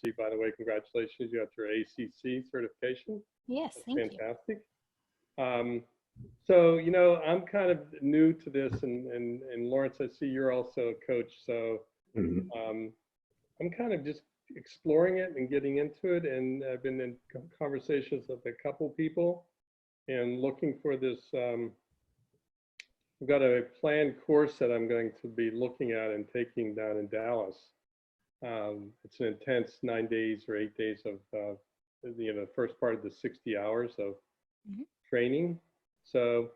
received, by the way. Congratulations, you got your ACC certification. Yes, That's thank you. fantastic. So, you know, I'm kind of new to this, and Lawrence, I see you're also a coach. So I'm kind of just exploring it and getting into it. And I've been in conversations with a couple people and looking for this. I've got a planned course that I'm going to be looking at and taking down in Dallas. It's an intense 9 days or 8 days of, you know, the first part of the 60 hours of training. So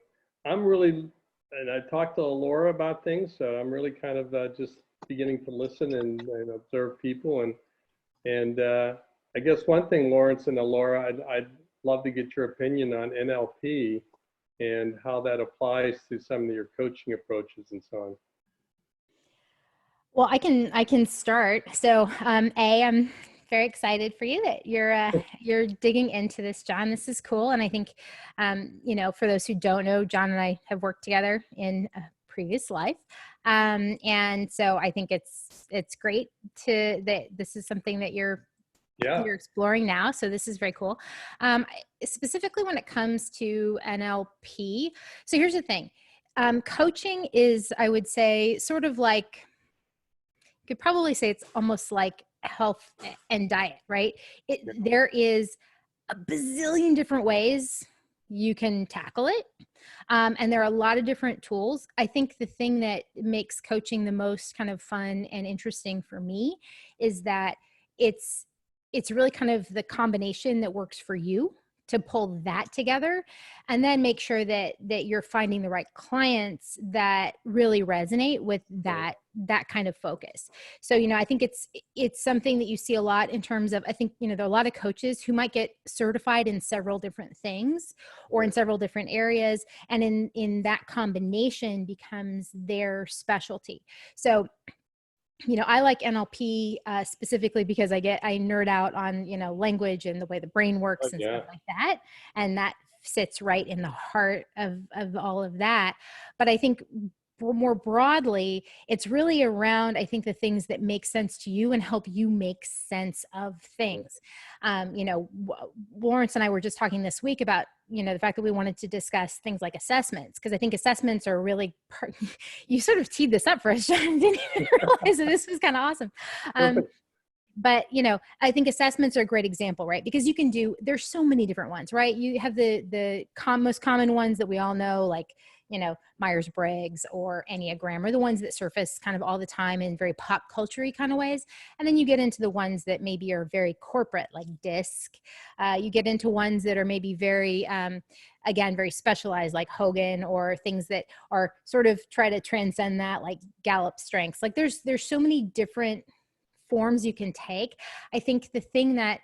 I'm really, and I talked to Ellora about things, so I'm really kind of just beginning to listen and observe people. And I guess one thing, Lawrence and Alora, I'd love to get your opinion on NLP and how that applies to some of your coaching approaches and so on. Well, I can start. So, I'm very excited for you that you're digging into this, John. This is cool, and I think, you know, for those who don't know, John and I have worked together in a previous life, and so I think it's great that this is something that you're exploring now. So this is very cool. Specifically when it comes to NLP. So here's the thing. Coaching is, I would say, sort of like, you could probably say it's almost like health and diet, right? There is a bazillion different ways you can tackle it. And there are a lot of different tools. I think the thing that makes coaching the most kind of fun and interesting for me is that it's really kind of the combination that works for you to pull that together, and then make sure that you're finding the right clients that really resonate with that kind of focus. So, you know, I think it's something that you see a lot in terms of, I think, you know, there are a lot of coaches who might get certified in several different things or in several different areas, and in that combination becomes their specialty. So, you know, I like NLP specifically because I nerd out on, you know, language and the way the brain works and stuff like that. And that sits right in the heart of all of that. But I think more broadly, it's really around, I think, the things that make sense to you and help you make sense of things. You know, Lawrence and I were just talking this week about, you know, the fact that we wanted to discuss things like assessments, because I think assessments are really you sort of teed this up for us, John. Didn't even realize that this was kind of awesome. But, you know, I think assessments are a great example, right? Because there's so many different ones, right? You have the most common ones that we all know, like, you know, Myers-Briggs or Enneagram, are the ones that surface kind of all the time in very pop culture-y kind of ways. And then you get into the ones that maybe are very corporate, like DISC. You get into ones that are maybe very, again, very specialized, like Hogan, or things that are sort of try to transcend that, like Gallup strengths. Like there's so many different forms you can take. I think the thing that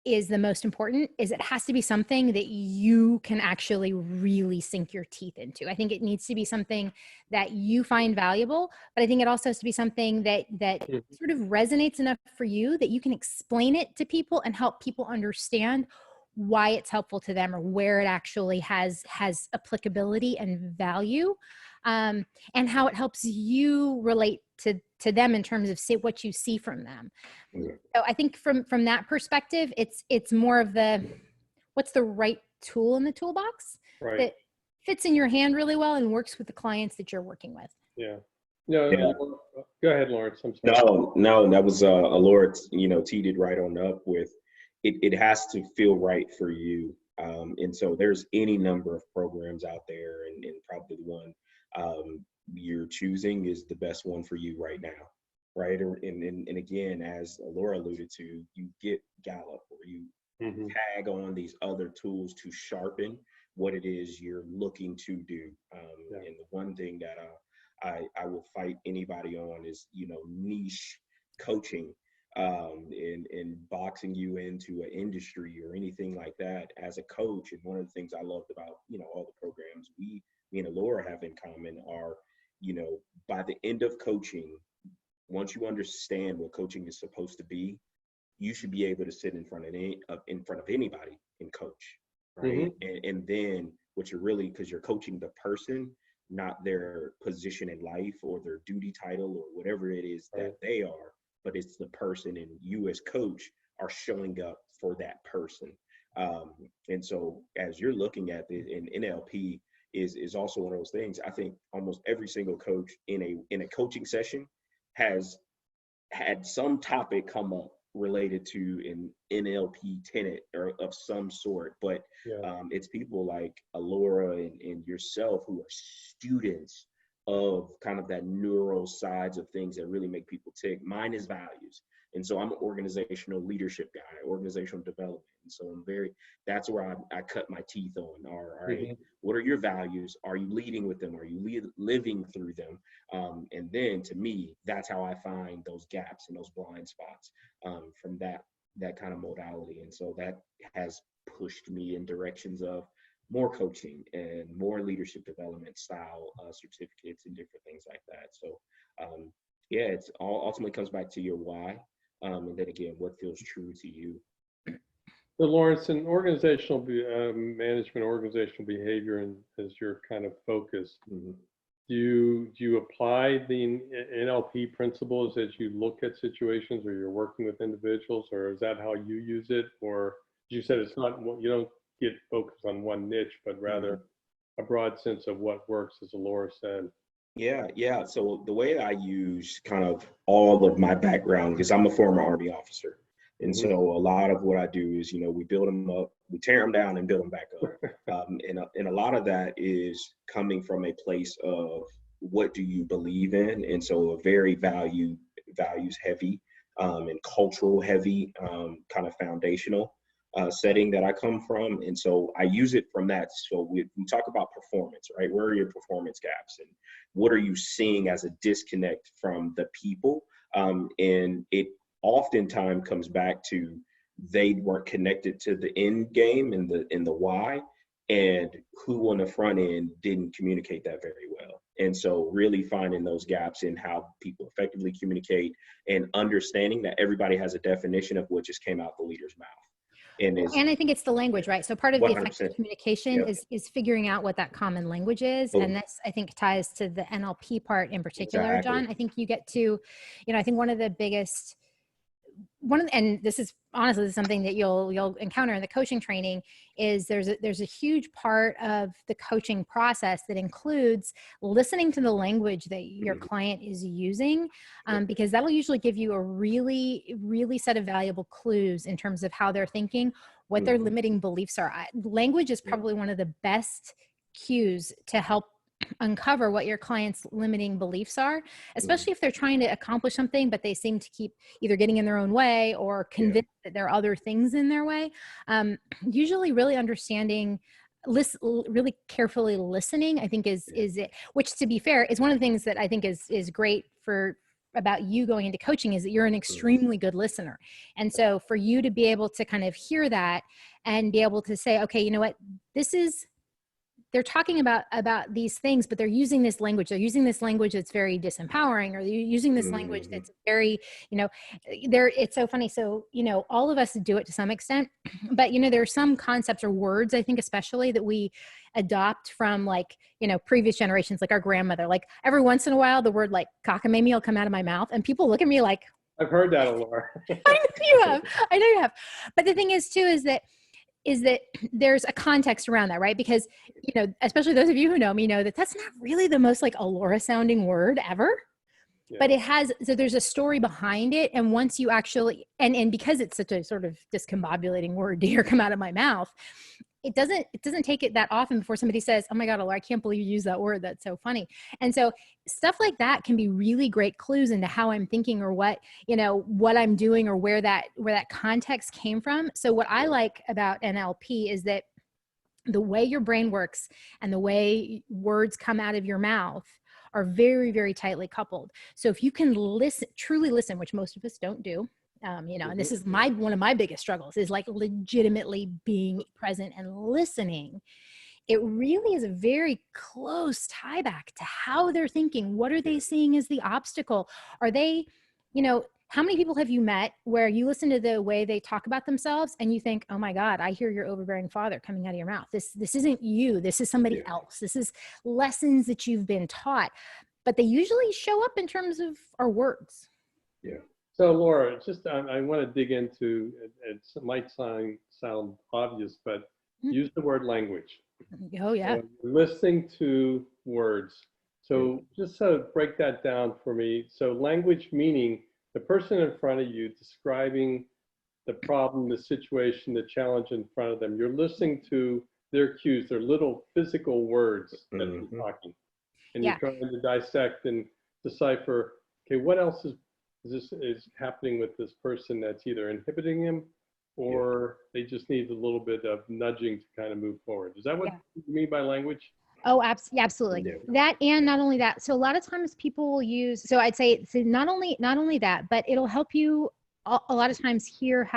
is the most important is it has to be something that you can actually really sink your teeth into. I think it needs to be something that you find valuable, but I think it also has to be something that sort of resonates enough for you that you can explain it to people and help people understand why it's helpful to them, or where it actually has applicability and value, and how it helps you relate to them in terms of what you see from them. So I think from that perspective, it's more of what's the right tool in the toolbox that fits in your hand really well and works with the clients that you're working with. Yeah. No, go ahead, Lawrence. I'm sorry. No, that was Ellora, you know, teed it right on up with it has to feel right for you. And so there's any number of programs out there, and probably the one you're choosing is the best one for you right now, right? And again, as Ellora alluded to, you get Gallup, or you tag on these other tools to sharpen what it is you're looking to do. And the one thing that I will fight anybody on is, you know, niche coaching, and boxing you into an industry or anything like that as a coach. And one of the things I loved about, you know, all the programs me and Ellora have in common are, you know, by the end of coaching, once you understand what coaching is supposed to be, you should be able to sit in front of anybody and coach, right? And then what you're really, because you're coaching the person, not their position in life or their duty title or whatever it is that they are, but it's the person, and you as coach are showing up for that person. And so as you're looking at it, in NLP is also one of those things. I think almost every single coach in a coaching session has had some topic come up related to an NLP tenet or of some sort, but it's people like Ellora and yourself who are students of kind of that neural sides of things that really make people tick. Mine is values. And so I'm an organizational leadership guy, organizational development. And so that's where I cut my teeth on. All right, what are your values? Are you leading with them? Are you living through them? And then to me, that's how I find those gaps and those blind spots from that kind of modality. And so that has pushed me in directions of more coaching and more leadership development style certificates and different things like that. So it's all ultimately comes back to your why. And then again, what feels true to you. So Lawrence, in organizational management, organizational behavior, and as your kind of focus, do you apply the NLP principles as you look at situations or you're working with individuals, or is that how you use it? Or you said it's not, you don't get focused on one niche, but rather a broad sense of what works, as Ellora said. Yeah. So the way I use kind of all of my background, because I'm a former Army officer. And so a lot of what I do is, we build them up, we tear them down and build them back up. And a lot of that is coming from a place of what do you believe in? And so a very values heavy and cultural heavy kind of foundational setting that I come from. And so I use it from that. So we talk about performance, right? Where are your performance gaps? And what are you seeing as a disconnect from the people? And it oftentimes comes back to they weren't connected to the end game and the why, and who on the front end didn't communicate that very well. And so really finding those gaps in how people effectively communicate and understanding that everybody has a definition of what just came out the leader's mouth. And I think it's the language, right? So part of the 100%. effective communication is figuring out what that common language is. And this, I think, ties to the NLP part in particular, John. I think you get to, I think one of the biggest, and this is honestly something that you'll encounter in the coaching training, is there's a huge part of the coaching process that includes listening to the language that your client is using, because that'll usually give you a really set of valuable clues in terms of how they're thinking, what their limiting beliefs are. Language is probably one of the best cues to help uncover what your client's limiting beliefs are, especially if they're trying to accomplish something, but they seem to keep either getting in their own way or convinced that there are other things in their way. Usually really understanding, really carefully listening, I think is it, which, to be fair, is one of the things that I think is great about you going into coaching, is that you're an extremely good listener. And so for you to be able to kind of hear that and be able to say, okay, you know what, they're talking about these things, but they're using this language. They're using this language that's very disempowering, or they're using this language that's very, it's so funny. So, all of us do it to some extent, but, there are some concepts or words, I think, especially that we adopt from previous generations, like our grandmother. Like every once in a while, the word like cockamamie will come out of my mouth and people look at me like, I've heard that, Ellora. I know you have. But the thing is too, is that there's a context around that, right? Because, especially those of you who know me know that that's not really the most like Ellora sounding word ever, but so there's a story behind it. And once you actually, and because it's such a sort of discombobulating word to hear come out of my mouth, it doesn't take it that often before somebody says, oh my God, Ellora, I can't believe you used that word. That's so funny. And so stuff like that can be really great clues into how I'm thinking, or what I'm doing, or where that context came from. So what I like about NLP is that the way your brain works and the way words come out of your mouth are very, very tightly coupled. So if you can truly listen, which most of us don't do, and this is one of my biggest struggles, is like legitimately being present and listening. It really is a very close tie back to how they're thinking. What are they seeing as the obstacle? Are they, how many people have you met where you listen to the way they talk about themselves and you think, oh my God, I hear your overbearing father coming out of your mouth. This isn't you. This is somebody else. This is lessons that you've been taught, but they usually show up in terms of our words. Yeah. So Laura, just I want to dig into, it might sound obvious, but use the word language. Oh yeah. Listening to words. So just sort of break that down for me. So language meaning the person in front of you describing the problem, the situation, the challenge in front of them. You're listening to their cues, their little physical words that they're talking. And you're trying to dissect and decipher, okay, what else is happening with this person that's either inhibiting him or they just need a little bit of nudging to kind of move forward. Is that what you mean by language? Oh, absolutely. Yeah. That, and not only that. So a lot of times people will use, so I'd say not only that, but it'll help you a lot of times hear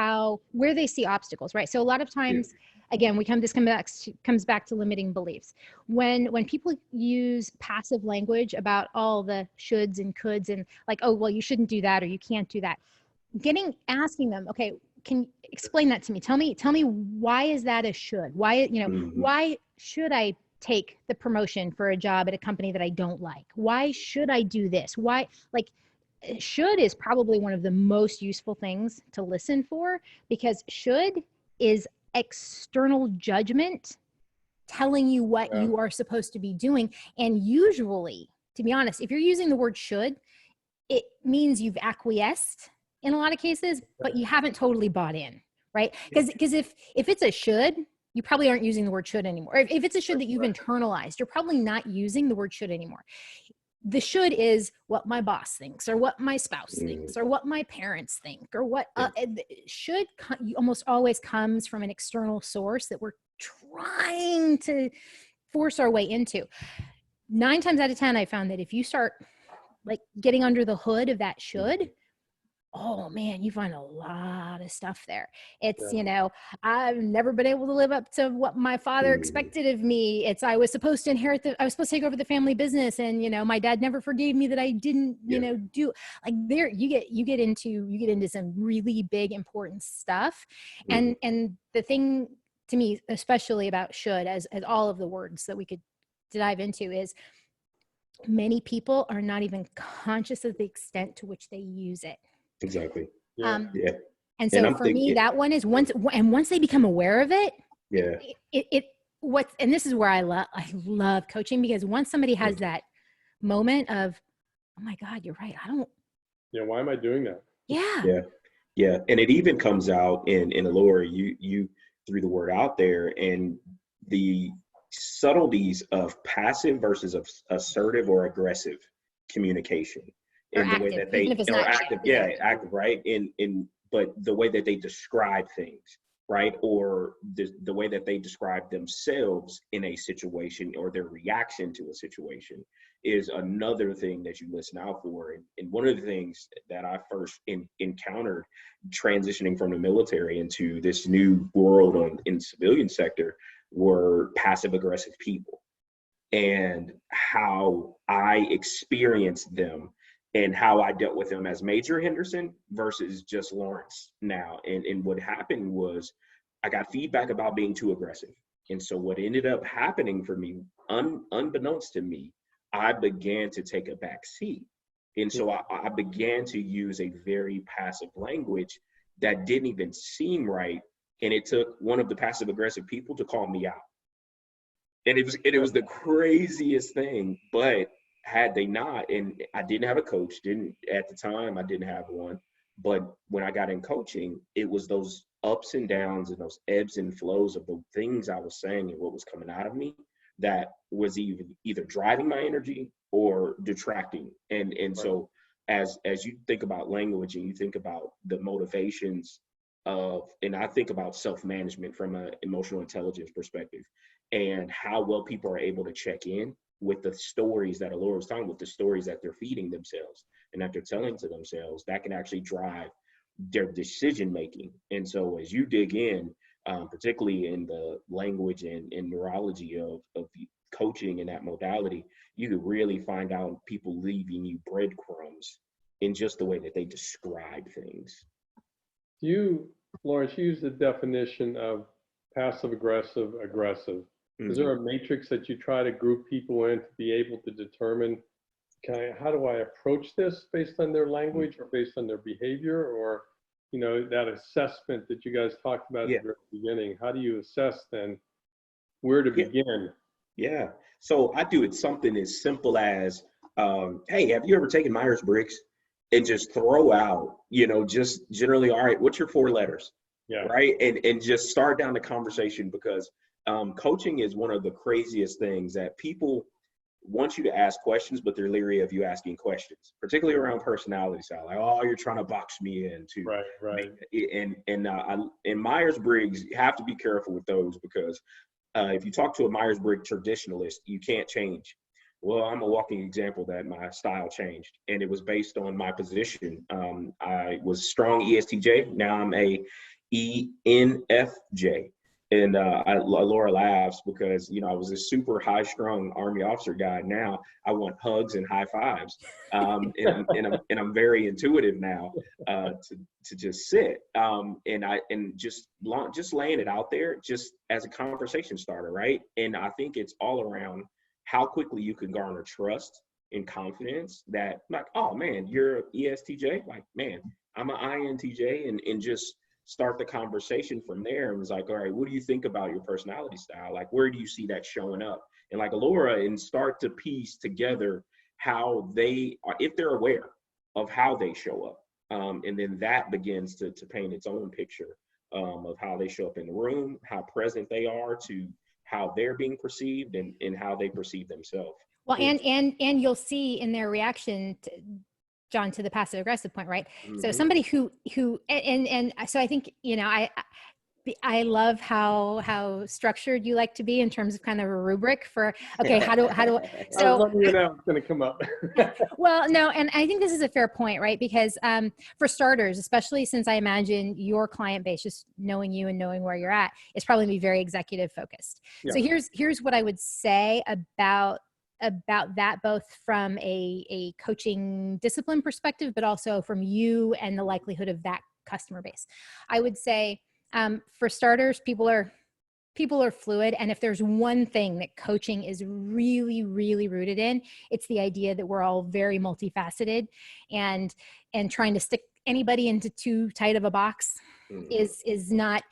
where they see obstacles, right? So a lot of times, again, this comes back to limiting beliefs. When people use passive language about all the shoulds and coulds and like, oh, well, you shouldn't do that or you can't do that. Asking them, okay, can you explain that to me? Tell me why is that a should? Why, why should I take the promotion for a job at a company that I don't like? Why should I do this? Why, like, should is probably one of the most useful things to listen for, because should is external judgment telling you what you are supposed to be doing. And usually, to be honest, if you're using the word should, it means you've acquiesced in a lot of cases, but you haven't totally bought in, right? Because if it's a should, you probably aren't using the word should anymore. If it's a should that you've internalized, you're probably not using the word should anymore. The should is what my boss thinks, or what my spouse thinks, or what my parents think, or what should almost always comes from an external source that we're trying to force our way into. 9 times out of 10, I found that if you start like getting under the hood of that should, oh man, you find a lot of stuff there. It's, I've never been able to live up to what my father expected of me. I was supposed to I was supposed to take over the family business. And, my dad never forgave me that I didn't, do like there, you get into some really big, important stuff. And the thing to me, especially about should, as all of the words that we could dive into, is many people are not even conscious of the extent to which they use it. Exactly. And so for me, that one is once they become aware of it, and this is where I love coaching, because once somebody has that moment of, oh my God, you're right. Why am I doing that? Yeah. And it even comes out in Ellora, you threw the word out there, and the subtleties of passive versus assertive or aggressive communication. In the way that they are active, active, right? But the way that they describe things, right? Or the way that they describe themselves in a situation, or their reaction to a situation, is another thing that you listen out for. And one of the things that I first encountered transitioning from the military into this new world in the civilian sector were passive aggressive people, and how I experienced them, and how I dealt with them as Major Henderson versus just Lawrence now. And what happened was I got feedback about being too aggressive. And so what ended up happening for me, unbeknownst to me, I began to take a back seat. And so I began to use a very passive language that didn't even seem right. And it took one of the passive aggressive people to call me out. And it was the craziest thing, but had they not, and I didn't have a coach, at the time, I didn't have one. But when I got in coaching, it was those ups and downs and those ebbs and flows of the things I was saying and what was coming out of me that was either driving my energy or detracting. And so as you think about language, and you think about the motivations and I think about self-management from an emotional intelligence perspective, and how well people are able to check in with the stories that Ellora was talking, with the stories that they're feeding themselves and that they're telling to themselves, that can actually drive their decision making. And so as you dig in, particularly in the language and neurology of coaching in that modality, you could really find out people leaving you breadcrumbs in just the way that they describe things. Lawrence, use the definition of passive aggressive. Is there a matrix that you try to group people in to be able to determine, how do I approach this based on their language or based on their behavior, or, you know, that assessment that you guys talked about Yeah. at the very beginning? How do you assess then where to Yeah. begin? Yeah. So I do it something as simple as, hey, have you ever taken Myers-Briggs? And just throw out, you know, just generally, all right, what's your 4 letters? Yeah. Right. And just start down the conversation, because coaching is one of the craziest things that people want you to ask questions, but they're leery of you asking questions, particularly around personality style. Like, oh, you're trying to box me in to Right, right. in Myers-Briggs, you have to be careful with those, because if you talk to a Myers-Briggs traditionalist, you can't change. Well, I'm a walking example that my style changed, and it was based on my position. I was strong ESTJ. Now I'm a ENFJ. And Laura laughs because, you know, I was a super high-strung Army officer guy. Now I want hugs and high fives. And I'm very intuitive now to just sit and just laying it out there just as a conversation starter, right? And I think it's all around how quickly you can garner trust and confidence that, like, oh man, you're an ESTJ, like, man, I'm an INTJ, and just start the conversation from there. And was like, all right, what do you think about your personality style? Like, where do you see that showing up? And like Ellora, and start to piece together how they are, if they're aware of how they show up. And then that begins to paint its own picture of how they show up in the room, how present they are to how they're being perceived, and how they perceive themselves. Well, and you'll see in their reaction to, John, to the passive aggressive point, right? Mm-hmm. So somebody who and so I think, you know, I love how structured you like to be in terms of kind of a rubric for, okay, how do so I was letting you know it's going to come up. well, no, and I think this is a fair point, right? Because for starters, especially since I imagine your client base, just knowing you and knowing where you're at, is probably going to be very executive focused. Yeah. So here's what I would say about that, both from a coaching discipline perspective, but also from you and the likelihood of that customer base. I would say, for starters, people are fluid. And if there's one thing that coaching is really, really rooted in, it's the idea that we're all very multifaceted, and trying to stick anybody into too tight of a box is not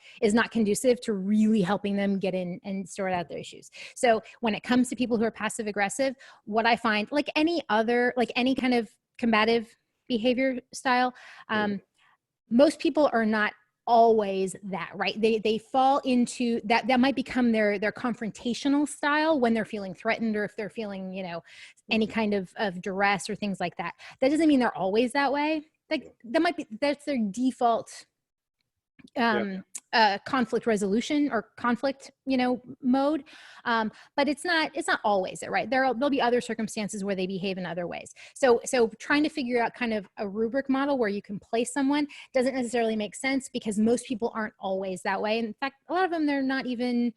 conducive to really helping them get in and sort out their issues. So when it comes to people who are passive aggressive, what I find, like any kind of combative behavior style, most people are not always that, right? They fall into that might become their confrontational style when they're feeling threatened, or if they're feeling, you know, any kind of duress or things like that. That doesn't mean they're always that way. Like that's their default conflict resolution or conflict, you know, mode. But it's not always it, right? There'll be other circumstances where they behave in other ways. So trying to figure out kind of a rubric model where you can place someone doesn't necessarily make sense, because most people aren't always that way. In fact, a lot of them, they're not even,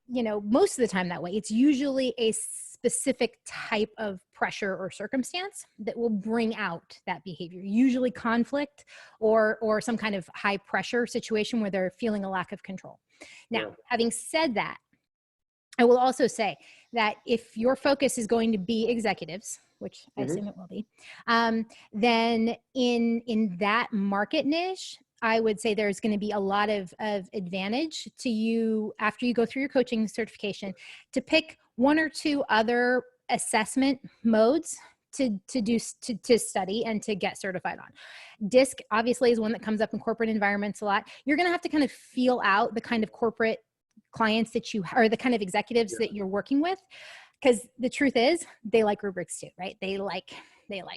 you know, most of the time that way. It's usually a specific type of pressure or circumstance that will bring out that behavior, usually conflict or some kind of high pressure situation where they're feeling a lack of control. Now, having said that, I will also say that if your focus is going to be executives, which I assume it will be, then in that market niche, I would say there's going to be a lot of advantage to you after you go through your coaching certification to pick one or two other assessment modes to study and to get certified on. DISC obviously is one that comes up in corporate environments a lot. You're going to have to kind of feel out the kind of corporate clients that you, or the kind of executives that you're working with, because the truth is they like rubrics too, right? They like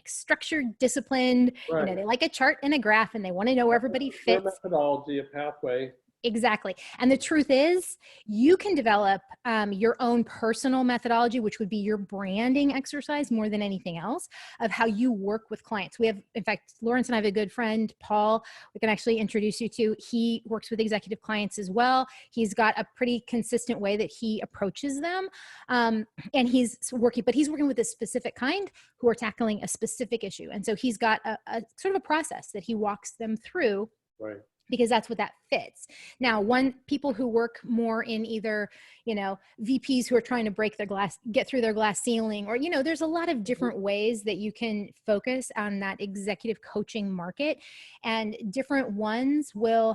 structured, disciplined, Right. You know, they like a chart and a graph, and they want to know where everybody fits. Their methodology, a pathway. Exactly. And the truth is, you can develop your own personal methodology, which would be your branding exercise more than anything else, of how you work with clients. We have, in fact, Lawrence and I have a good friend, Paul, we can actually introduce you to. He works with executive clients as well. He's got a pretty consistent way that he approaches them. And he's working with a specific kind who are tackling a specific issue. And so he's got a sort of a process that he walks them through. Right. because that's what that fits. Now, people who work more in either, you know, VPs who are trying to get through their glass ceiling, or, you know, there's a lot of different ways that you can focus on that executive coaching market, and different ones will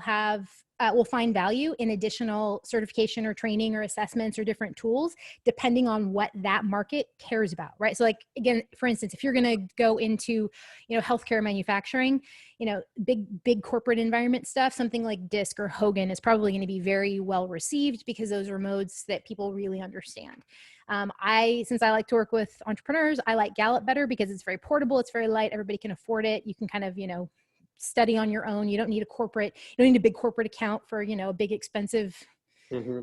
find value in additional certification or training or assessments or different tools, depending on what that market cares about, right? So like, again, for instance, if you're going to go into, you know, healthcare manufacturing, you know, big corporate environment stuff, something like DISC or Hogan is probably going to be very well received, because those are modes that people really understand. Since I like to work with entrepreneurs, I like Gallup better because it's very portable, it's very light, everybody can afford it. You can kind of, you know, study on your own. You don't need a big corporate account for, you know, a big expensive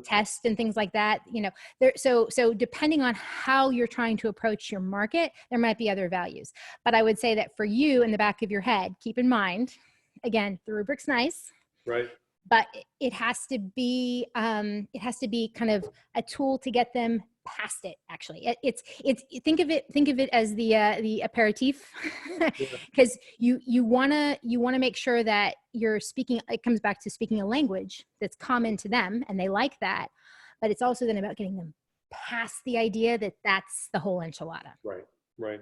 test and things like that, you know. So depending on how you're trying to approach your market, there might be other values. But I would say that for you, in the back of your head, keep in mind, again, the rubric's nice, Right. but it has to be kind of a tool to get them past it. Actually, it's think of it as the aperitif, because you want to make sure that you're speaking. It comes back to speaking a language that's common to them and they like that, but it's also then about getting them past the idea that that's the whole enchilada. Right.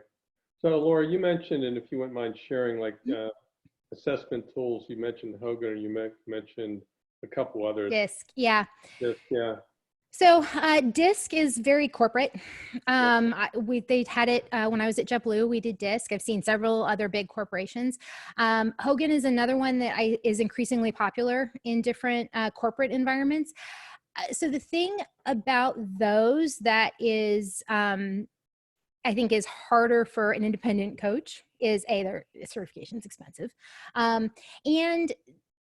So Laura, you mentioned, and if you wouldn't mind sharing, like assessment tools, you mentioned Hogan, or you mentioned a couple others. DISC, yeah. DISC, yeah. So DISC is very corporate. They had it when I was at JetBlue. We did DISC. I've seen several other big corporations. Hogan is another one that is increasingly popular in different corporate environments. So the thing about those that is, I think, is harder for an independent coach is their certification's expensive, and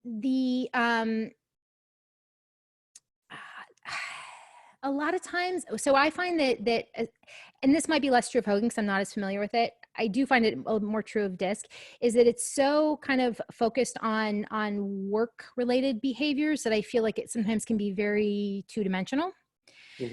the a lot of times, so I find that, and this might be less true of Hogan because I'm not as familiar with it. I do find it a little more true of DISC, is that it's so kind of focused on work-related behaviors that I feel like it sometimes can be very two-dimensional.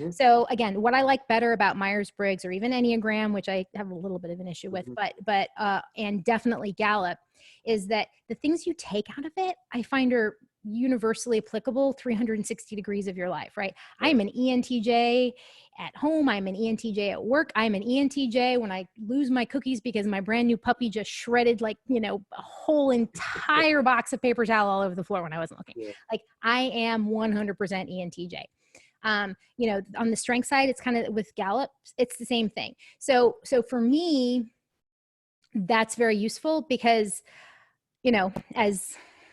So again, what I like better about Myers-Briggs, or even Enneagram, which I have a little bit of an issue with, but and definitely Gallup, is that the things you take out of it, I find are universally applicable 360 degrees of your life, right? I'm an ENTJ at home. I'm an ENTJ at work. I'm an ENTJ when I lose my cookies because my brand new puppy just shredded, like, you know, a whole entire box of paper towel all over the floor when I wasn't looking. Like, I am 100% ENTJ. You know, on the strength side, it's kind of with Gallup, it's the same thing. So for me, that's very useful because, you know,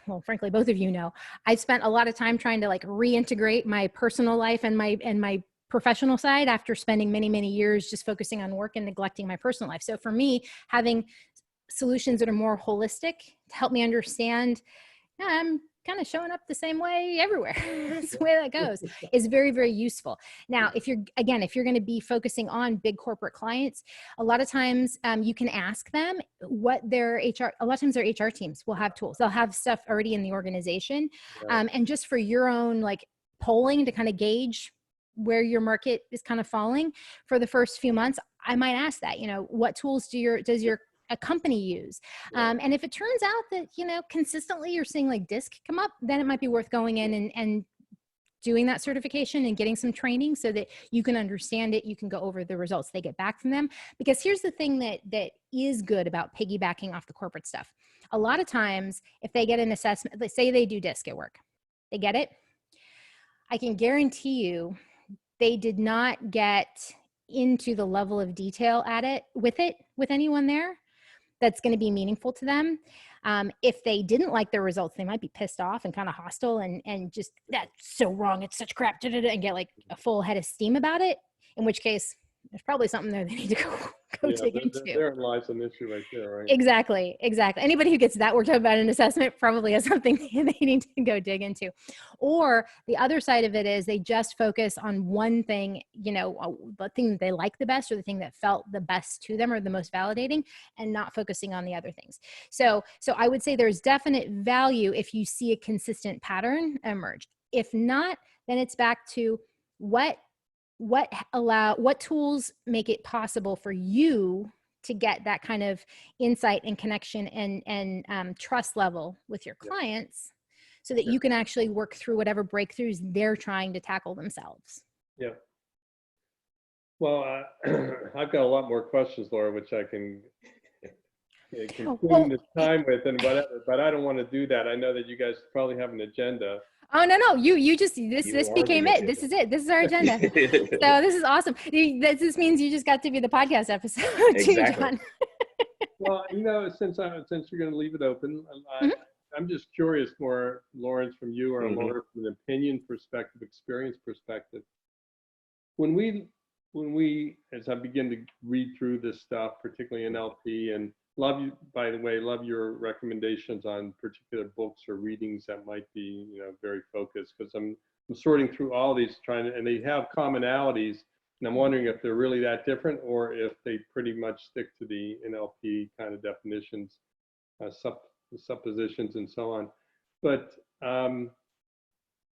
well, frankly, both of you know, I've spent a lot of time trying to like reintegrate my personal life and my professional side after spending many, many years just focusing on work and neglecting my personal life. So for me, having solutions that are more holistic to help me understand, I'm kind of showing up the same way everywhere. That's the way that goes, is very, very useful. Now, if you're going to be focusing on big corporate clients, a lot of times you can ask them what their HR, a lot of times their HR teams will have tools. They'll have stuff already in the organization. And just for your own like polling to kind of gauge where your market is kind of falling for the first few months, I might ask that, you know, what tools does your a company use? And if it turns out that, you know, consistently you're seeing like DISC come up, then it might be worth going in and doing that certification and getting some training so that you can understand it. You can go over the results they get back from them. Because here's the thing that is good about piggybacking off the corporate stuff. A lot of times, if they get an assessment, let's say they do DISC at work, they get it. I can guarantee you they did not get into the level of detail with anyone there that's going to be meaningful to them. If they didn't like their results, they might be pissed off and kind of hostile and just, that's so wrong, it's such crap, and get like a full head of steam about it, in which case there's probably something there they need to go dig into. There lies an issue right there, right? Exactly. Anybody who gets that worked up about an assessment probably has something they need to go dig into. Or the other side of it is they just focus on one thing, you know, the thing that they like the best or the thing that felt the best to them or the most validating, and not focusing on the other things. So I would say there's definite value if you see a consistent pattern emerge. If not, then it's back to what tools make it possible for you to get that kind of insight and connection and trust level with your clients, so that you can actually work through whatever breakthroughs they're trying to tackle themselves. Yeah. Well, I've got a lot more questions, Laura, which I can consume the time with and whatever, but I don't want to do that. I know that you guys probably have an agenda. Oh, no, you just, this became it. This is it. This is our agenda. So this is awesome. This means you just got to be the podcast episode too, John. Well, since you're going to leave it open, I'm just curious more, Lawrence, from you or Laura, from an opinion perspective, experience perspective. When we, as I begin to read through this stuff, particularly NLP, and by the way, love your recommendations on particular books or readings that might be, very focused, because I'm sorting through all these and they have commonalities, and I'm wondering if they're really that different or if they pretty much stick to the NLP kind of definitions, suppositions and so on. But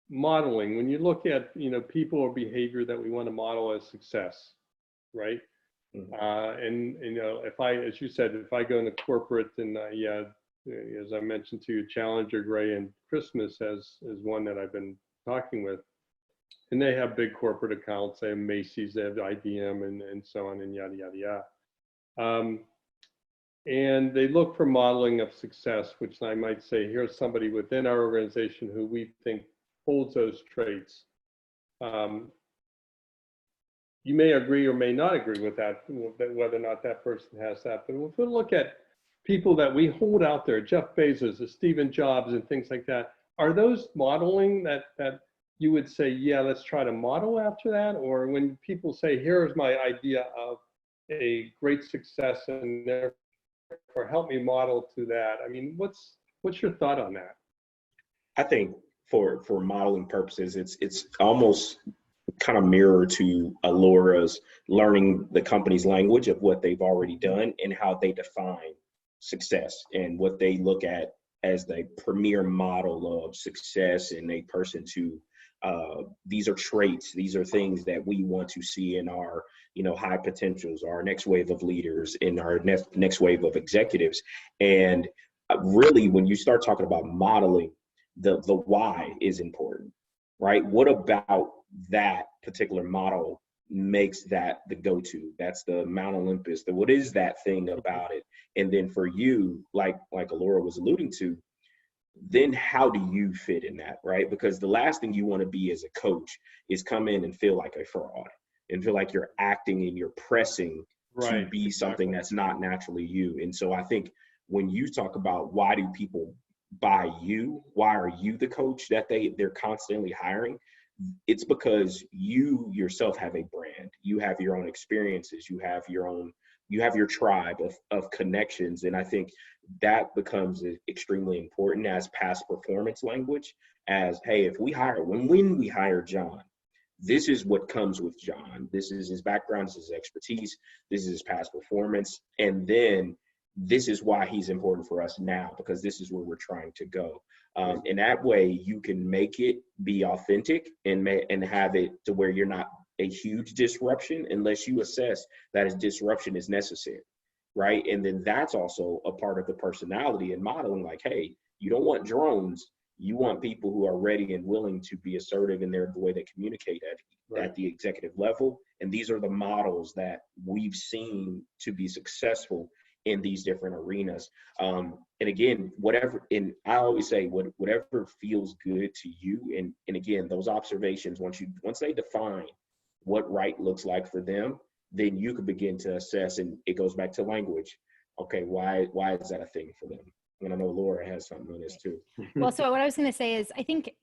modeling, when you look at, people or behavior that we want to model as success, right? And as you said, if I go into corporate and as I mentioned to you, Challenger, Gray, and Christmas as one that I've been talking with, and they have big corporate accounts. They have Macy's, they have IBM, and so on, and yada yada yada. And they look for modeling of success, which I might say, here's somebody within our organization who we think holds those traits. You may agree or may not agree with that, whether or not that person has that. But if we look at people that we hold out there, Jeff Bezos, Steve Jobs, and things like that, are those modeling that you would say, yeah, let's try to model after that? Or when people say, here's my idea of a great success, and therefore help me model to that. I mean, what's your thought on that? I think for modeling purposes, it's almost kind of mirror to Ellora's learning the company's language of what they've already done and how they define success and what they look at as the premier model of success in a person to these are traits, these are things that we want to see in our high potentials, our next wave of leaders, in our next wave of executives. And really, when you start talking about modeling, the why is important, right? What about that particular model makes that the go-to? That's the Mount Olympus. What is that thing about it? And then for you, like Ellora was alluding to, then how do you fit in that, right? Because the last thing you want to be as a coach is come in and feel like a fraud and feel like you're acting and you're pressing to be something that's not naturally you. And so I think when you talk about why do people buy you, why are you the coach that they're constantly hiring? It's because you yourself have a brand, you have your own experiences, you have your tribe of connections. And I think that becomes extremely important as past performance language, as, hey, when we hire John, this is what comes with John. This is his background, this is his expertise, this is his past performance. And then this is why he's important for us now, because this is where we're trying to go. And that way you can make it be authentic and have it to where you're not a huge disruption unless you assess that a disruption is necessary, right? And then that's also a part of the personality and modeling, like, hey, you don't want drones. You want people who are ready and willing to be assertive in the way they communicate at the executive level. And these are the models that we've seen to be successful in these different arenas. And again, and I always say, whatever feels good to you. And again, those observations, once they define what right looks like for them, then you can begin to assess, and it goes back to language. Okay, why is that a thing for them? And I know Laura has something on this too. Well, so what I was going to say is, I think,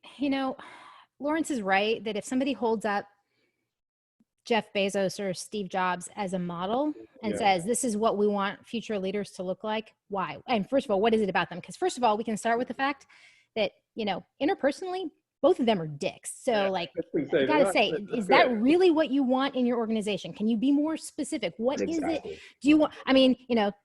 Lawrence is right that if somebody holds up Jeff Bezos or Steve Jobs as a model and says, this is what we want future leaders to look like, why? And first of all, what is it about them? Because first of all, we can start with the fact that, interpersonally, both of them are dicks. So I gotta say, is that really what you want in your organization? Can you be more specific? What is it? Do you want,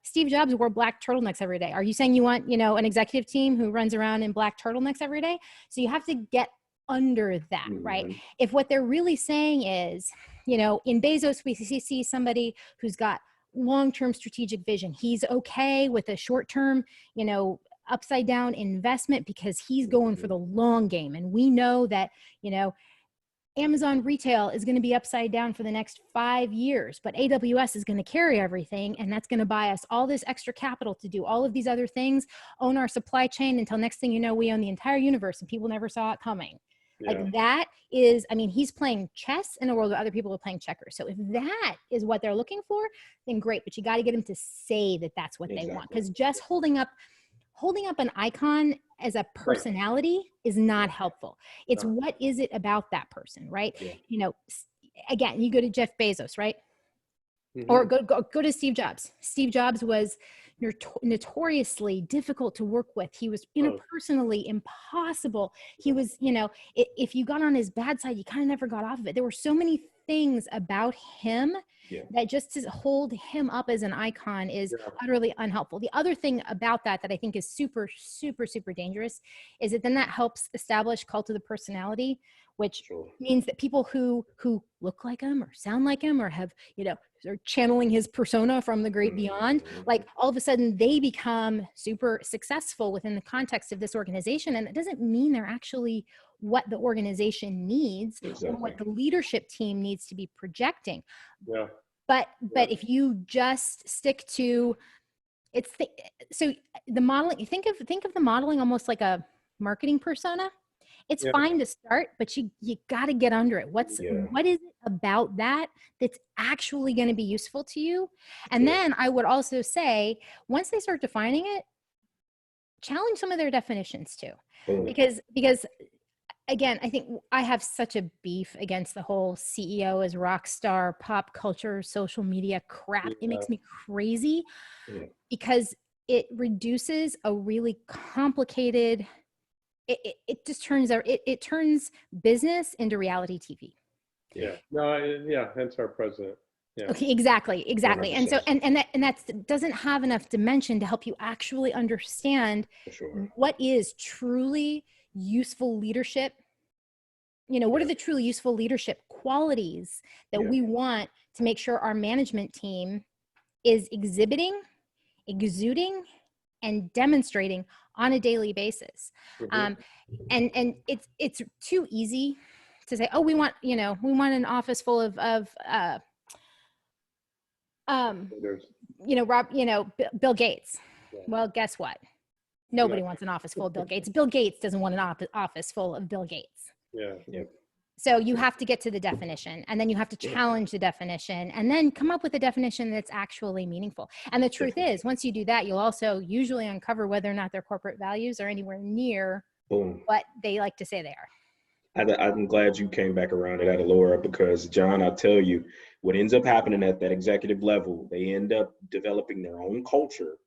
Steve Jobs wore black turtlenecks every day. Are you saying you want, an executive team who runs around in black turtlenecks every day? So you have to get under that, right? If what they're really saying is, in Bezos, we see somebody who's got long-term strategic vision. He's okay with a short-term, upside down investment because he's going for the long game. And we know that, Amazon retail is going to be upside down for the next 5 years, but AWS is going to carry everything. And that's going to buy us all this extra capital to do all of these other things, own our supply chain until next thing you know, we own the entire universe and people never saw it coming. Yeah. Like that is, he's playing chess in a world where other people are playing checkers. So if that is what they're looking for, then great, but you got to get them to say that that's what they want. Because just holding up an icon as a personality is not helpful. It's what is it about that person, right? Yeah. Again, you go to Jeff Bezos, right? Mm-hmm. Or go to Steve Jobs. Steve Jobs was notoriously difficult to work with. He was interpersonally impossible. He was, if you got on his bad side, you kind of never got off of it. There were so many things about him that just to hold him up as an icon is utterly unhelpful. The other thing about that I think is super, super, super dangerous is that then that helps establish cult of the personality, which means that people who look like him or sound like him or have, are channeling his persona from the great beyond, like all of a sudden they become super successful within the context of this organization. And it doesn't mean they're actually what the organization needs or what the leadership team needs to be projecting. Yeah. But if you just stick to so the modeling, you think of the modeling almost like a marketing persona. It's fine to start, but you got to get under it. What is it about that that's actually going to be useful to you? And then I would also say, once they start defining it, challenge some of their definitions too, because again, I think I have such a beef against the whole CEO as rock star, pop culture, social media crap. It makes me crazy because it reduces a really complicated. It just turns it turns business into reality TV. Yeah. No. Hence our president. Yeah. Okay. Exactly. 100%. And so that doesn't have enough dimension to help you actually understand what is truly useful leadership. What are the truly useful leadership qualities that we want to make sure our management team is exhibiting, exuding, and demonstrating on a daily basis. And it's too easy to say, oh, we want an office full of Bill Gates. Well, guess what? Nobody wants an office full of Bill Gates. Bill Gates doesn't want an office full of Bill Gates. So you have to get to the definition, and then you have to challenge the definition, and then come up with a definition that's actually meaningful. And the truth is, once you do that, you'll also usually uncover whether or not their corporate values are anywhere near what they like to say they are. I'm glad you came back around to that, Ellora, because John, I'll tell you, what ends up happening at that executive level, they end up developing their own culture,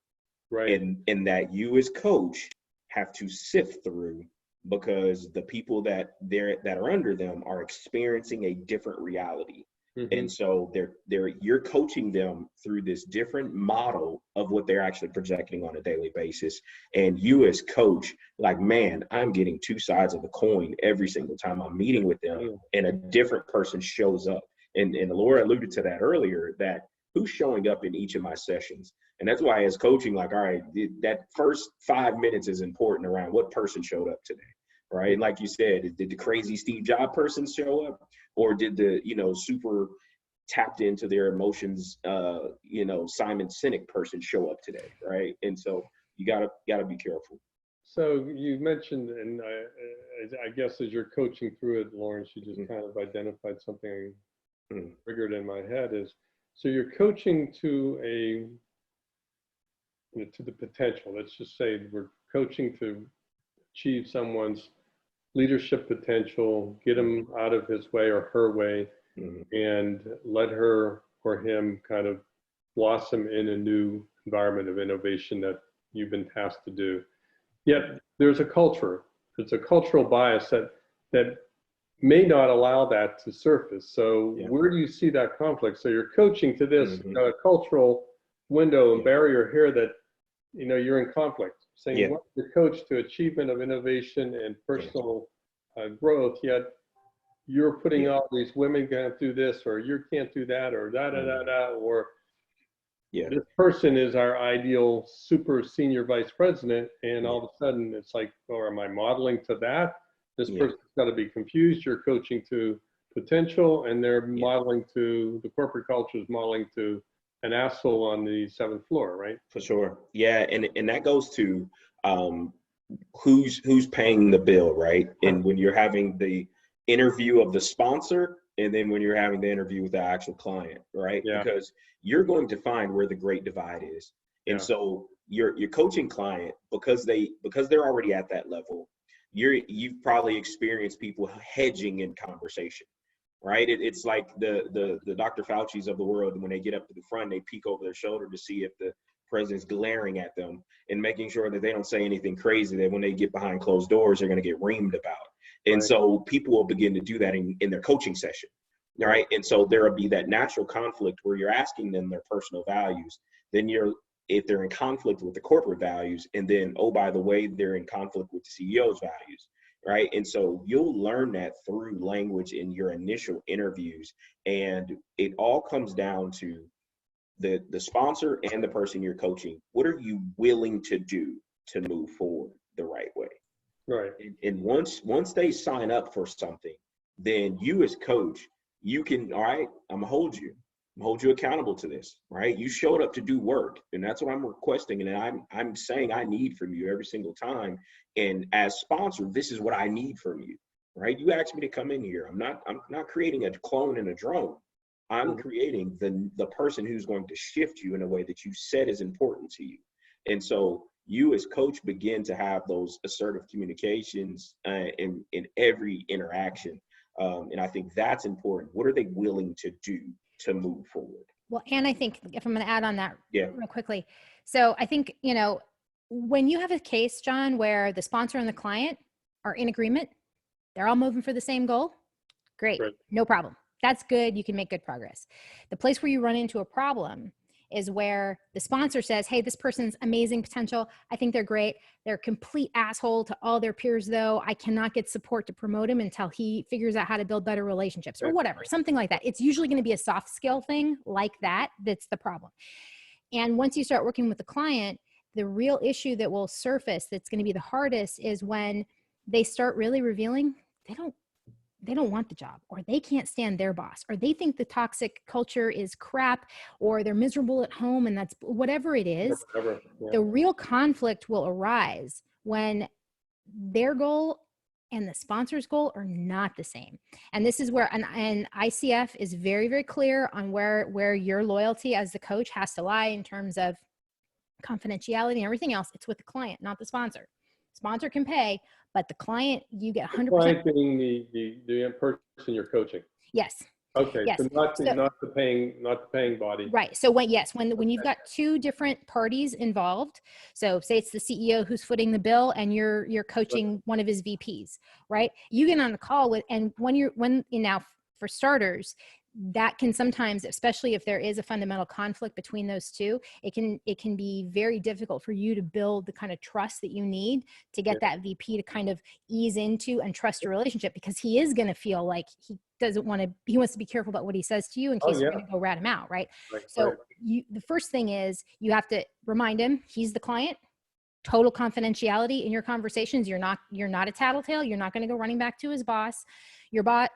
and that you as coach have to sift through, because the people that are under them are experiencing a different reality. And so you're coaching them through this different model of what they're actually projecting on a daily basis. And you as coach, like, man, I'm getting two sides of the coin every single time I'm meeting with them, and a different person shows up. And Ellora alluded to that earlier, that who's showing up in each of my sessions. And that's why as coaching, like, all right, that first 5 minutes is important around what person showed up today, right? And like you said, did the crazy Steve Jobs person show up, or did the, super tapped into their emotions, Simon Sinek person show up today, right? And so you gotta be careful. So you mentioned, and I guess as you're coaching through it, Lawrence, you just kind of identified something triggered in my head is, so you're coaching to to the potential. Let's just say we're coaching to achieve someone's leadership potential, get him out of his way or her way, and let her or him kind of blossom in a new environment of innovation that you've been tasked to do. Yet there's a culture, it's a cultural bias that may not allow that to surface. So where do you see that conflict? So you're coaching to this cultural window and barrier here that, you're in conflict, saying you want the coach to achievement of innovation and personal growth, yet you're putting all these women can't do this, or you can't do that, or or Yeah. this person is our ideal super senior vice president, and all of a sudden it's like, or am I modeling to that? This person's got to be confused. You're coaching to potential, and they're modeling to, the corporate culture is modeling to an asshole on the 7th floor, right? For sure. Yeah, and that goes to who's paying the bill, right? And when you're having the interview of the sponsor, and then when you're having the interview with the actual client, right? Yeah. Because you're going to find where the great divide is. And so your coaching client, because they're already at that level, you've probably experienced people hedging in conversation, right? It's like the Dr. Fauci's of the world. When they get up to the front, they peek over their shoulder to see if the president's glaring at them and making sure that they don't say anything crazy that when they get behind closed doors, they're going to get reamed about. And so people will begin to do that in their coaching session, right? And so there will be that natural conflict where you're asking them their personal values. Then if they're in conflict with the corporate values, and then, oh, by the way, they're in conflict with the CEO's values, right? And so you'll learn that through language in your initial interviews. And it all comes down to the sponsor and the person you're coaching. What are you willing to do to move forward the right way? Right. And once they sign up for something, then you as coach, you can, all right, I'm gonna hold you accountable to this, right? You showed up to do work, and that's what I'm requesting, and I'm saying I need from you every single time. And as sponsor, this is what I need from you, right? You asked me to come in here. I'm not creating a clone and a drone. I'm creating the person who's going to shift you in a way that you said is important to you. And so you as coach begin to have those assertive communications in every interaction. And I think that's important. What are they willing to do to move forward? Well, and I think if I'm going to add on that real quickly. So I think, when you have a case, John, where the sponsor and the client are in agreement, they're all moving for the same goal. Great. No problem. That's good. You can make good progress. The place where you run into a problem is where the sponsor says, hey, this person's amazing potential. I think they're great. They're a complete asshole to all their peers, though. I cannot get support to promote him until he figures out how to build better relationships or whatever, something like that. It's usually going to be a soft skill thing like that. That's the problem. And once you start working with the client, the real issue that will surface that's going to be the hardest is when they start really revealing they don't want the job, or they can't stand their boss, or they think the toxic culture is crap, or they're miserable at home, and that's whatever it is. The real conflict will arise when their goal and the sponsor's goal are not the same. And this is where, and ICF is very, very clear on where your loyalty as the coach has to lie in terms of confidentiality and everything else. It's with the client, not the sponsor. Sponsor can pay, but the client, you get 100%. The client being the person you're coaching. Yes. Okay. Yes. So not the paying body. Right. So when you've got two different parties involved, so say it's the CEO who's footing the bill and you're coaching one of his VPs, right? You get on a call with, and now for starters, that can sometimes, especially if there is a fundamental conflict between those two, it can be very difficult for you to build the kind of trust that you need to get that VP to kind of ease into and trust your relationship, because he is going to feel like he wants to be careful about what he says to you in case you're going to go rat him out. Right. So the first thing is you have to remind him he's the client. Total confidentiality in your conversations. You're not a tattletale. You're not going to go running back to his boss.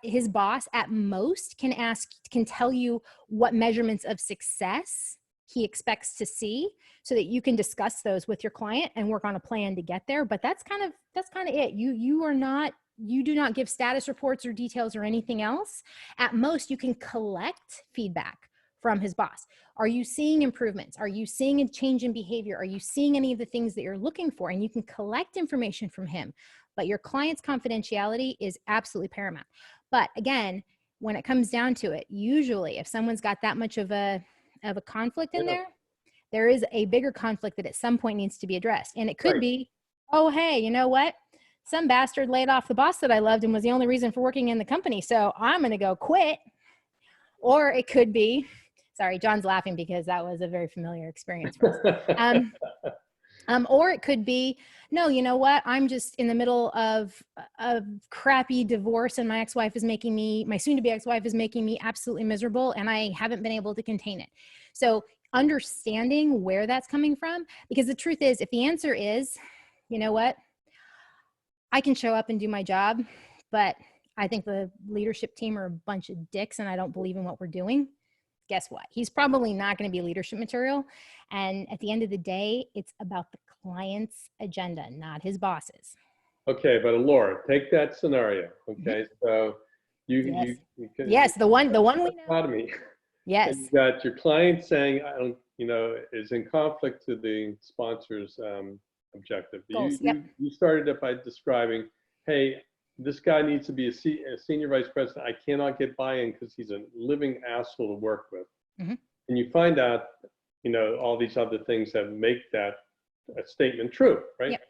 His boss at most can tell you what measurements of success he expects to see, so that you can discuss those with your client and work on a plan to get there. But that's kind of it. You do not give status reports or details or anything else. At most, you can collect feedback from his boss. Are you seeing improvements? Are you seeing a change in behavior? Are you seeing any of the things that you're looking for? And you can collect information from him. But your client's confidentiality is absolutely paramount. But again, when it comes down to it, usually if someone's got that much of a conflict in there is a bigger conflict that at some point needs to be addressed. And it could be, oh, hey, you know what? Some bastard laid off the boss that I loved and was the only reason for working in the company, so I'm going to go quit. Or it could be, sorry, John's laughing because that was a very familiar experience for us. Or it could be, no, you know what? I'm just in the middle of a crappy divorce, and my soon-to-be ex-wife is making me absolutely miserable, and I haven't been able to contain it. So understanding where that's coming from, because the truth is, if the answer is, you know what, I can show up and do my job, but I think the leadership team are a bunch of dicks and I don't believe in what we're doing, guess what? He's probably not going to be leadership material. And at the end of the day, it's about the client's agenda, not his boss's. Okay, but Laura, take that scenario. Okay, so Yes. you can, Yes, the one we know. dichotomy. Yes. And you got your client saying, I don't, you know, is in conflict to the sponsor's objective. Goals, yep. You started it by describing, hey, this guy needs to be a senior vice president. I cannot get buy-in because he's a living asshole to work with. Mm-hmm. And you find out, you know, all these other things that make that statement true, right? Yep.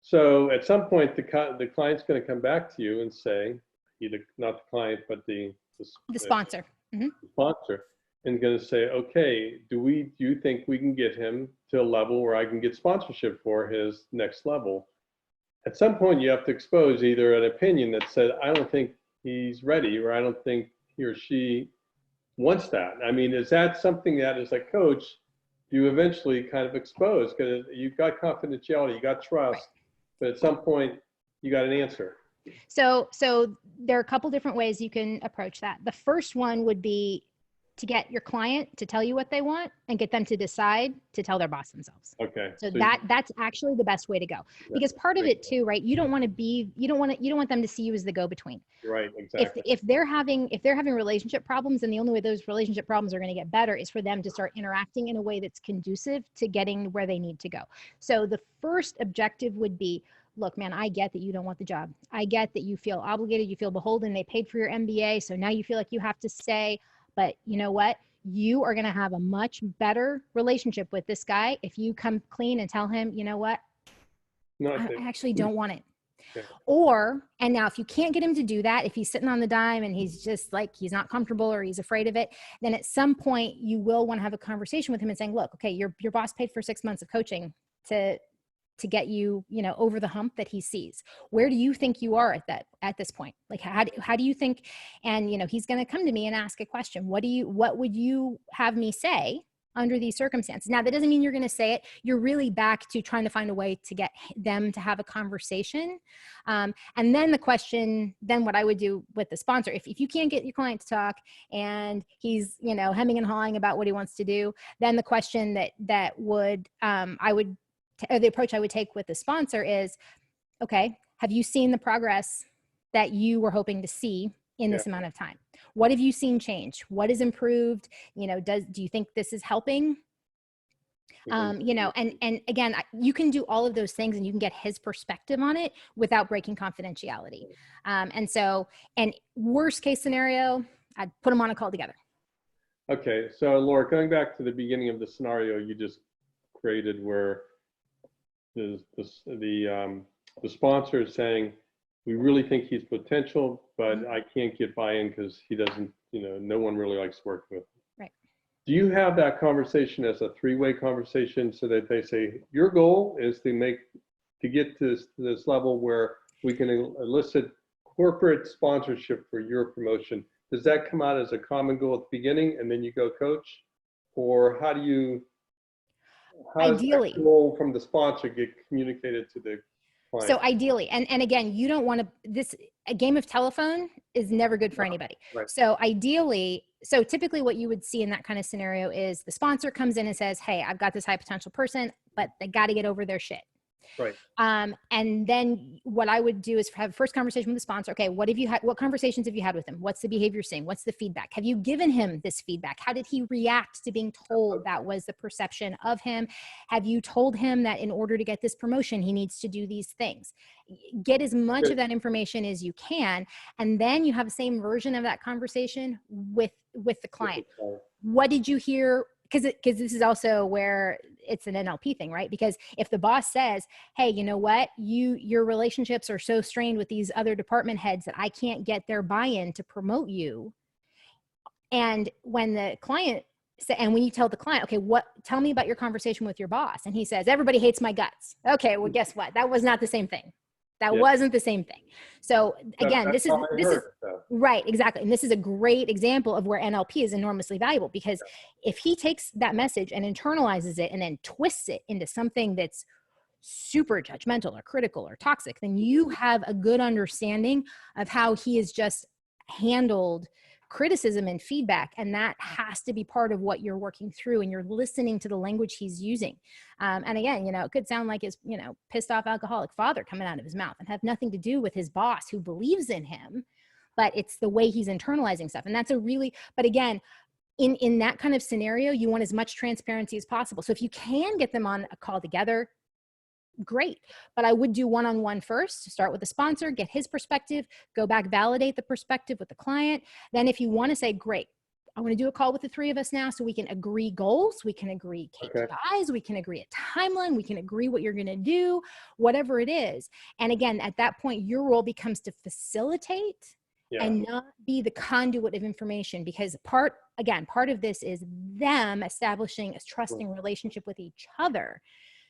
So at some point, the client's going to come back to you and say, either not the client, but the sponsor. Mm-hmm. Sponsor, and going to say, okay, do you think we can get him to a level where I can get sponsorship for his next level? At some point, you have to expose either an opinion that said, I don't think he's ready, or I don't think he or she wants that. I mean, is that something that as a coach, you eventually kind of expose? Because you've got confidentiality, you got trust, right. But at some point, you got an answer. So there are a couple different ways you can approach that. The first one would be to get your client to tell you what they want and get them to decide to tell their boss themselves. Okay. So that's actually the best way to go, because part of it too, right? You don't want them to see you as the go-between. Right. Exactly. If they're having relationship problems, and the only way those relationship problems are going to get better is for them to start interacting in a way that's conducive to getting where they need to go. So the first objective would be, look, man, I get that you don't want the job. I get that you feel obligated, you feel beholden. They paid for your MBA, so now you feel like you have to stay. But you know what? You are going to have a much better relationship with this guy if you come clean and tell him, you know what? I actually don't want it. Okay. And now if you can't get him to do that, if he's sitting on the dime and he's just like, he's not comfortable or he's afraid of it, then at some point you will want to have a conversation with him and saying, look, okay, your boss paid for 6 months of coaching to get you, you know, over the hump that he sees. Where do you think you are at this point? Like, how do you think? And, you know, he's going to come to me and ask a question. What would you have me say under these circumstances? Now, that doesn't mean you're going to say it. You're really back to trying to find a way to get them to have a conversation. And then what I would do with the sponsor, if you can't get your client to talk and he's, you know, hemming and hawing about what he wants to do, then the question the approach I would take with the sponsor is, okay, have you seen the progress that you were hoping to see in this amount of time? What have you seen change? What has improved? You know, do you think this is helping? You know, and again, you can do all of those things and you can get his perspective on it without breaking confidentiality. And worst case scenario, I'd put them on a call together. Okay. So Laura, going back to the beginning of the scenario you just created where the sponsor is saying, we really think he's potential, but I can't get buy-in because he doesn't, you know, no one really likes working with him. Right. Do you have that conversation as a three-way conversation so that they say, your goal is to get to this level where we can elicit corporate sponsorship for your promotion? Does that come out as a common goal at the beginning and then you go coach? Or how does ideally that goal from the sponsor get communicated to the client? So ideally, and again, you don't want to, a game of telephone is never good for anybody. Right. So typically what you would see in that kind of scenario is the sponsor comes in and says, hey, I've got this high potential person, but they got to get over their shit. Right. And then what I would do is have a first conversation with the sponsor. Okay, what conversations have you had with him? What's the behavior seeing? What's the feedback? Have you given him this feedback? How did he react to being told that was the perception of him? Have you told him that in order to get this promotion, he needs to do these things? Get as much of that information as you can. And then you have the same version of that conversation with the client. What did you hear? Because this is also where it's an NLP thing, right? Because if the boss says, hey, you know what, your relationships are so strained with these other department heads that I can't get their buy-in to promote you. And when you tell the client, okay, tell me about your conversation with your boss. And he says, everybody hates my guts. Okay, well, guess what? That was not the same thing. That Yeah. wasn't the same thing. So again, That's how I heard it, though. right, exactly. And this is a great example of where NLP is enormously valuable, because if he takes that message and internalizes it and then twists it into something that's super judgmental or critical or toxic, then you have a good understanding of how he has just handled criticism and feedback. And that has to be part of what you're working through, and you're listening to the language he's using. And again, it could sound like his, pissed off alcoholic father coming out of his mouth and have nothing to do with his boss who believes in him, but it's the way he's internalizing stuff. And that's but again, in that kind of scenario, you want as much transparency as possible. So if you can get them on a call together, great. But I would do one-on-one first, start with the sponsor, get his perspective, go back, validate the perspective with the client. Then if you want to say, great, I want to do a call with the three of us now so we can agree goals, we can agree KPIs, we can agree a timeline, we can agree what you're going to do, whatever it is. And again, at that point, your role becomes to facilitate and not be the conduit of information, because part of this is them establishing a trusting relationship with each other.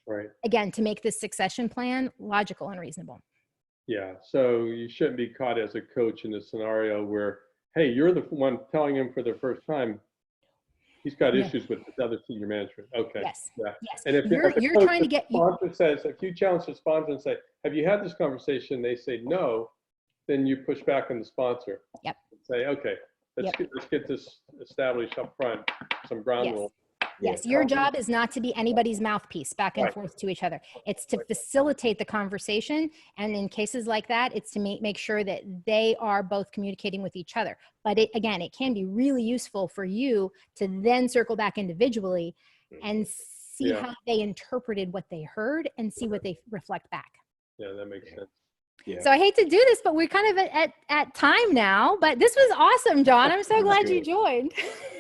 Right. Again, to make this succession plan logical and reasonable. Yeah. So you shouldn't be caught as a coach in a scenario where, hey, you're the one telling him for the first time he's got issues with the other senior management. Okay. Yes. Yeah. Yes. And if you're trying to get sponsor says, if you challenge the sponsor and say, have you had this conversation? They say no, then you push back on the sponsor. Yep. And say, okay, let's get this established up front, some ground rules. Yes, your job is not to be anybody's mouthpiece back and forth to each other. It's to facilitate the conversation. And in cases like that, it's to make sure that they are both communicating with each other. But it can be really useful for you to then circle back individually and see how they interpreted what they heard and see what they reflect back. Yeah, that makes sense. Yeah. So I hate to do this, but we're kind of at time now, but this was awesome, John. I'm so glad you joined.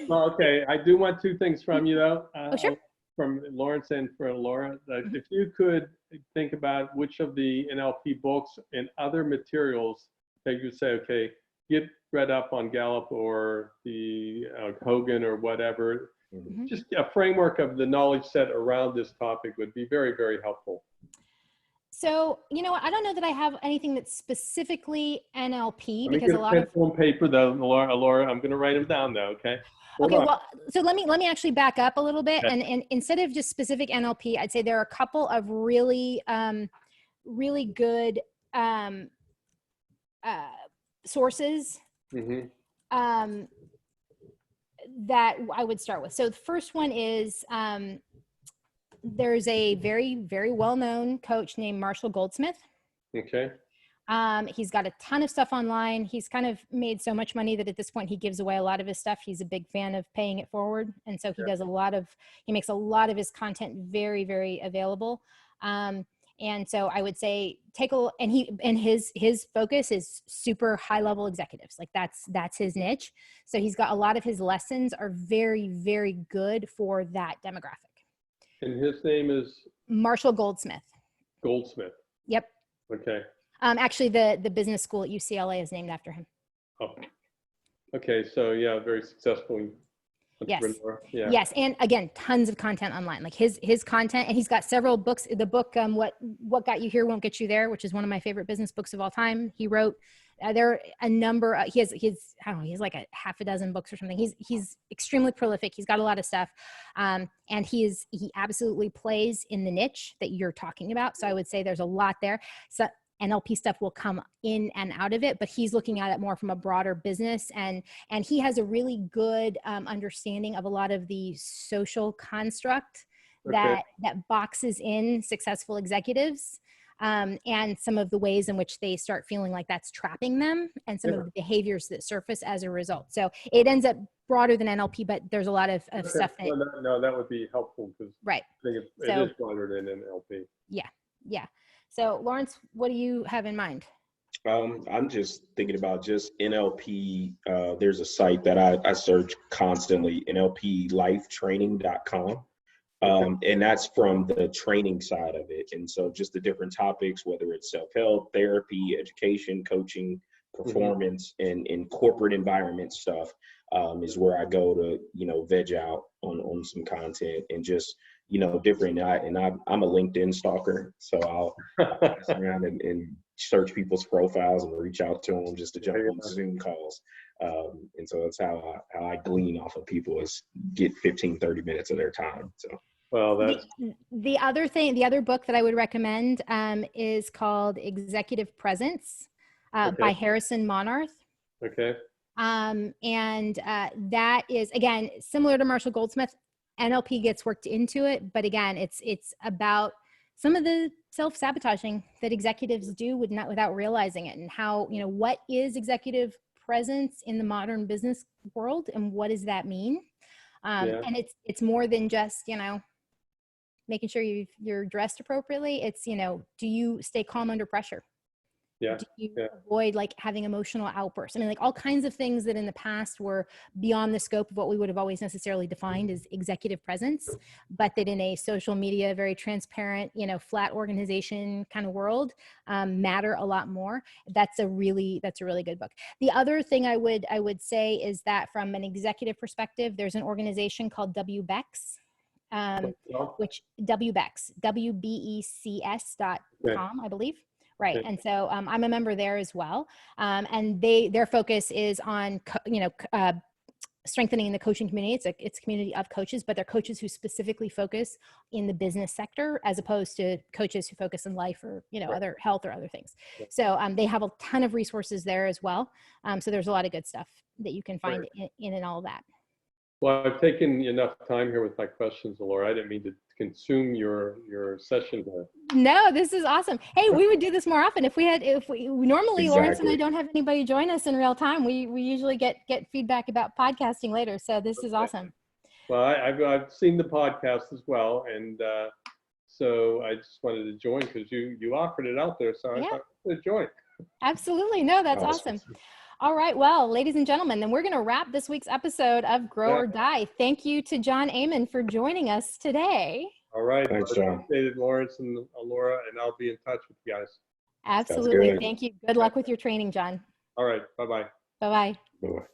Well, okay. I do want two things from you, though. Sure. From Lawrence and for Ellora. If you could think about which of the NLP books and other materials that you would say, okay, get read up on Gallup or the Hogan or whatever. Mm-hmm. Just a framework of the knowledge set around this topic would be very, very helpful. So, I don't know that I have anything that's specifically NLP, because a lot of pencil and paper though, Ellora, I'm going to write them down though. Okay. Well, so let me actually back up a little bit. Okay. And instead of just specific NLP, I'd say there are a couple of really, really good, sources, that I would start with. So the first one is, there's a very, very well-known coach named Marshall Goldsmith. Okay. He's got a ton of stuff online. He's kind of made so much money that at this point he gives away a lot of his stuff. He's a big fan of paying it forward. And so he does he makes a lot of his content very, very available. And so I would say his focus is super high level executives. Like that's his niche. So he's got a lot of his lessons are very, very good for that demographic. And his name is? Marshall Goldsmith. Goldsmith. Yep. Okay. Actually, the business school at UCLA is named after him. Oh. Okay. So yeah, very successful. Yes. Yeah. Yes. And again, tons of content online, like his content, and he's got several books. The book, What Got You Here Won't Get You There, which is one of my favorite business books of all time. He wrote, there are a number, he has like a half a dozen books or something. He's extremely prolific. He's got a lot of stuff. And he absolutely plays in the niche that you're talking about. So I would say there's a lot there. So NLP stuff will come in and out of it, but he's looking at it more from a broader business, and he has a really good understanding of a lot of the social construct that boxes in successful executives, and some of the ways in which they start feeling like that's trapping them, and some of the behaviors that surface as a result. So it ends up broader than NLP, but there's a lot of stuff that. No, that would be helpful because right. I think it is broader than NLP. Yeah. Yeah. So Lawrence, what do you have in mind? I'm just thinking about just NLP. There's a site that I search constantly, NLPlifetraining.com. And that's from the training side of it. And so just the different topics, whether it's self-help, therapy, education, coaching, performance, and in corporate environment stuff, is where I go to, veg out on some content and just different. I'm a LinkedIn stalker, so I'll pass around and search people's profiles and reach out to them just to jump on Zoom calls. And so that's how I glean off of people, is get 15, 30 minutes of their time. So. Well, that's the other book that I would recommend is called Executive Presence by Harrison Monarth. okay. That is, again, similar to Marshall Goldsmith. NLP gets worked into it, but again, it's about some of the self-sabotaging that executives do without realizing it, and how, what is executive presence in the modern business world, and what does that mean? And it's more than just, making sure you're dressed appropriately. It's, do you stay calm under pressure? Yeah. Do you avoid having emotional outbursts? I mean, all kinds of things that in the past were beyond the scope of what we would have always necessarily defined as executive presence, but that in a social media, very transparent, flat organization kind of world, matter a lot more. That's a really good book. The other thing I would say is that from an executive perspective, there's an organization called WBECS, which WBECS, WBECS.com, I believe. Right. And so I'm a member there as well. And their focus is on, strengthening the coaching community. It's a community of coaches, but they're coaches who specifically focus in the business sector, as opposed to coaches who focus in life or, other health or other things. So they have a ton of resources there as well. So there's a lot of good stuff that you can find in and all of that. Well, I've taken enough time here with my questions, Ellora. I didn't mean to consume your session here. No, this is awesome. Hey, we would do this more often if we normally, Lawrence and I don't have anybody join us in real time. We usually get feedback about podcasting later. So this is awesome. Well, I've seen the podcast as well. And so I just wanted to join because you offered it out there. So I thought I would join. Absolutely. No, that's awesome. All right. Well, ladies and gentlemen, then we're going to wrap this week's episode of Grow or Die. Thank you to John Ehmann for joining us today. All right. Thanks, John. Lawrence and Ellora, and I'll be in touch with you guys. Absolutely. Thank you. Good luck with your training, John. All right. Bye-bye. Bye-bye. Bye-bye.